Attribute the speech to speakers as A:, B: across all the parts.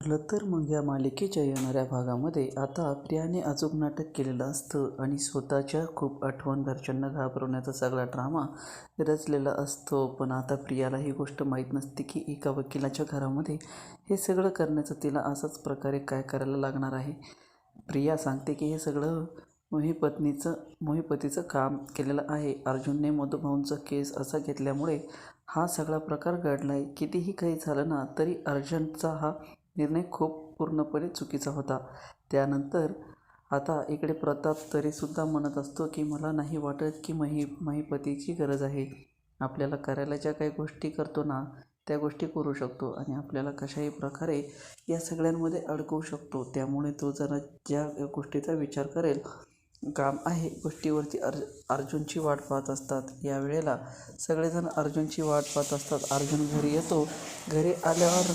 A: म्हटलं तर मग या मालिकेच्या येणाऱ्या भागामध्ये आता प्रियाने अचूक नाटक केलेलं असतं आणि स्वतःच्या खूप आठवण घरच्यांना घाबरवण्याचा सगळा ड्रामा रचलेला असतो. पण आता प्रियाला ही गोष्ट माहीत नसते की एका वकिलाच्या घरामध्ये हे सगळं करण्याचं तिला असाच प्रकारे काय करायला लागणार आहे. प्रिया सांगते की हे सगळं मोहिपतीचं काम केलेलं आहे. अर्जुनने मधुभाऊंचा केस असा घेतल्यामुळे हा सगळा प्रकार घडला आहे. कितीही काही झालं ना तरी अर्जुनचा हा निर्णय खूप पूर्णपणे चुकीचा होता. त्यानंतर आता इकडे प्रताप तरीसुद्धा म्हणत असतो की मला नाही वाटत की महिपतीची गरज आहे. आपल्याला करायला ज्या काही गोष्टी करतो ना त्या गोष्टी करू शकतो आणि आपल्याला कशाही प्रकारे या सगळ्यांमध्ये अडकवू शकतो. त्यामुळे तो जरा ज्या गोष्टीचा विचार करेल काम आहे गोष्टीवरती अर्जुनची वाट पाहत असतात. यावेळेला सगळेजण अर्जुनची वाट पाहत असतात. अर्जुन घरी येतो. घरी आल्यावर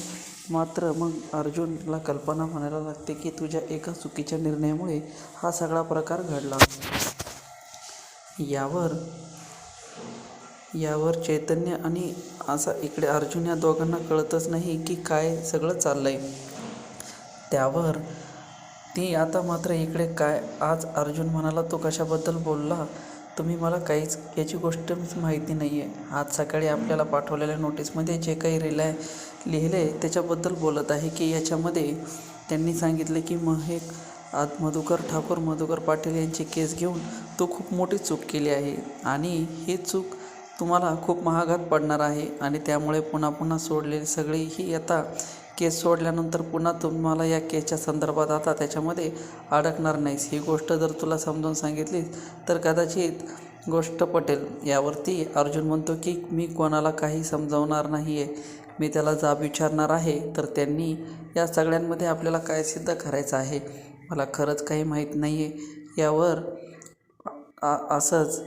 A: मात्र मग अर्जुनला कल्पना म्हणायला लागते की तुझ्या एका चुकीच्या निर्णयामुळे हा सगळा प्रकार घडला. यावर चैतन्य आणि असा इकडे अर्जुन या दोघांना कळतच नाही की काय सगळं चाललंय. त्यावर ती आता मात्र इकडे काय आज अर्जुन म्हणाला तो कशाबद्दल बोलला तुम्ही मला काहीच याची गोष्ट माहिती नाही आहे. आज सकाळी आपल्याला पाठवलेल्या नोटीसमध्ये जे काही लिहिले त्याच्याबद्दल बोलत आहे की याच्यामध्ये त्यांनी सांगितले की मधुकर पाटील यांची केस घेऊन तो खूप मोठी चूक केली आहे आणि ही चूक तुम्हाला खूप महागात पडणार आहे आणि त्यामुळे पुन्हा सोडलेली सगळी ही आता केस सोडल्यानंतर पुन्हा तुम्हाला या केसच्या संदर्भात आता त्याच्यामध्ये अडकणार नाहीस. ही गोष्ट जर तुला समजावून सांगितली तर कदाचित गोष्ट पटेल. यावरती अर्जुन म्हणतो की मी कोणाला काही समजावणार नाही आहे. मी त्याला जाब विचारणार आहे तर त्यांनी या सगळ्यांमध्ये आपल्याला काय सिद्ध करायचं आहे मला खरंच काही माहीत नाही आहे. यावर असंच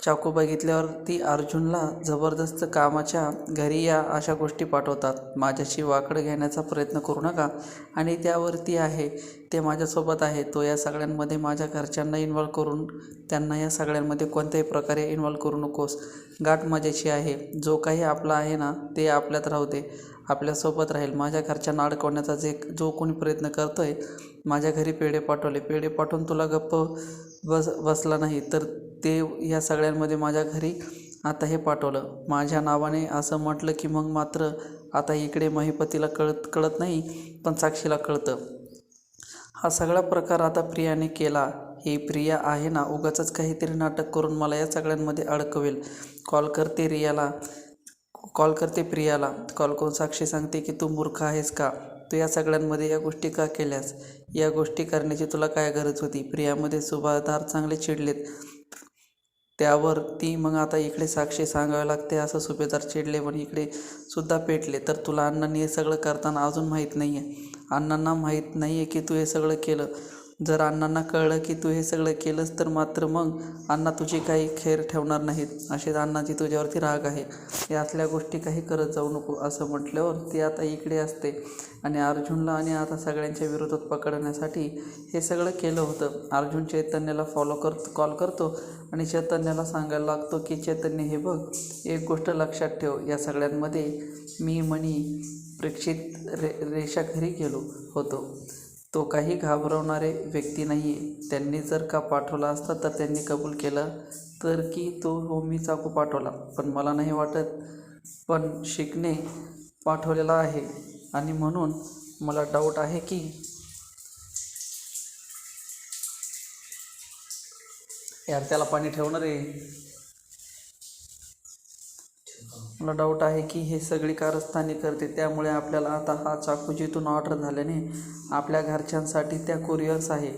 A: चाकू बघितल्यावर ती अर्जुनला जबरदस्त कामाच्या घरी या अशा गोष्टी पाठवतात. माझ्याशी वाकड घेण्याचा प्रयत्न करू नका आणि त्यावरती आहे ते माझ्यासोबत आहे. तो या सगळ्यांमध्ये माझ्या घरच्यांना इन्व्हॉल्व करून त्यांना या सगळ्यांमध्ये कोणत्याही प्रकारे इन्व्हॉल्व करू नकोस. गाठ माझ्याशी आहे. जो काही आपला आहे ना ते आपल्यात राहू दे. आपल्यासोबत राहील. माझ्या घरच्यांना अडकवण्याचा जो कोणी प्रयत्न करतोय माझ्या घरी पेढे पाठवून तुला गप्प बसला नाही तर ते या सगळ्यांमध्ये माझ्या घरी आता हे पाठवलं माझ्या नावाने असं म्हटलं की मग मात्र आता इकडे महिपतीला कळत नाही पण साक्षीला कळतं. हा सगळा प्रकार आता प्रियाने केला. ही प्रिया आहे ना उगाचच काहीतरी नाटक करून मला या सगळ्यांमध्ये अडकवेल. कॉल करते प्रियाला. कॉल करून साक्षी सांगते की तू मूर्ख आहेस का? तू या सगळ्यांमध्ये या गोष्टी का केल्यास? या गोष्टी करण्याची तुला काय गरज होती? प्रियामध्ये सुभेदार चांगले चिडलेत. त्यावर ती मग आता इकडे साक्षी सांगावे लागते असं सुभेदार चिडले पण इकडे सुद्धा पेटले. तर तुला अण्णांनी हे सगळं करताना अजून माहीत नाही आहे. अण्णांना माहीत नाही आहे की तू हे सगळं केलं. जर अण्णांना कळलं की तू हे सगळं केलंस तर मात्र मग अण्णा तुझी काही खैर ठेवणार नाहीत. अशीच अण्णाची तुझ्यावरती राग आहे. यातल्या गोष्टी काही करत जाऊ नको असं म्हटल्यावर ती आता इकडे असते आणि अर्जुनला आणि आता सगळ्यांच्या विरोधात पकडण्यासाठी हे सगळं केलं होतं. अर्जुन चैतन्याला कॉल करतो आणि चैतन्याला सांगायला लागतो की चैतन्य हे बघ एक गोष्ट लक्षात ठेव. या सगळ्यांमध्ये मी प्रेक्षित रेषा घरी गेलो होतो. तो काही घाबरवणारे व्यक्ती नाही आहे. त्यांनी जर का पाठवला असता तर त्यांनी कबूल केलं तर की तो मी चाकू पाठवला पण मला नाही वाटत. पण शिकणे पाठवलेला आहे आणि म्हणून मला डाऊट आहे की यार त्याला पाणी ठेवणार आहे. मला डाऊट आहे की हे सगळी कारस्थानी करते. त्यामुळे आपल्याला आता हा चाकू जिथून ऑर्डर झाल्याने आपल्या घरच्यांसाठी त्या कुरिअर्स आहे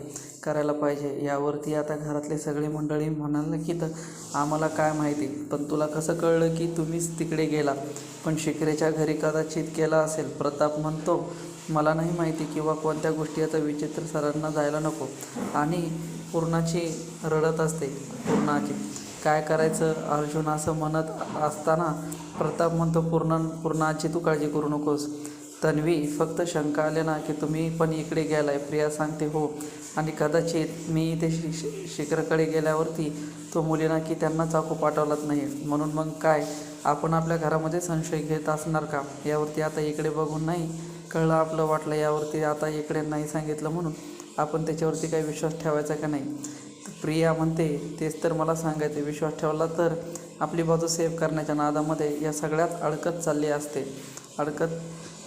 A: करायला पाहिजे. यावरती आता घरातले सगळे मंडळी म्हणाले की तर आम्हाला काय माहिती पण तुला कसं कळलं की तुम्हीच तिकडे गेला? पण शिकरेच्या घरी कदाचित गेला असेल. प्रताप म्हणतो मला नाही माहिती किंवा कोणत्या गोष्टी आता विचित्र सरांना जायला नको आणि पूर्णाची रडत असते. पूर्णाची काय करायचं अर्जुन असं म्हणत असताना प्रताप म्हणतो पूर्णाची तू काळजी करू नकोस. तन्वी फक्त शंका आले ना की तुम्ही पण इकडे गेलाय? प्रिया सांगते हो आणि कदाचित मी इथे शिखरकडे गेल्यावरती तो मुलींना की त्यांना चाकू पाठवलाच नाही म्हणून मग काय आपण आपल्या घरामध्ये संशय घेत असणार का? यावरती आता इकडे बघून नाही कळलं आपलं वाटलं यावरती आता इकडे नाही सांगितलं म्हणून आपण त्याच्यावरती काही विश्वास ठेवायचा का नाही. तर प्रिया म्हणते तेच तर मला सांगायचं, विश्वास ठेवला तर आपली बाजू सेव्ह करण्याच्या नादामध्ये या सगळ्यात अडकत चालली असते.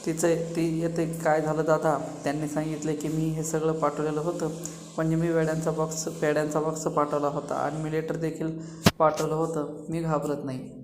A: ती येते काय झालं दादा, त्यांनी सांगितले की मी हे सगळं पाठवलेलं होतं, म्हणजे मी पेड्यांचा बॉक्स पाठवला होता आणि मी लेटर देखील पाठवलं होतं. मी घाबरत नाही.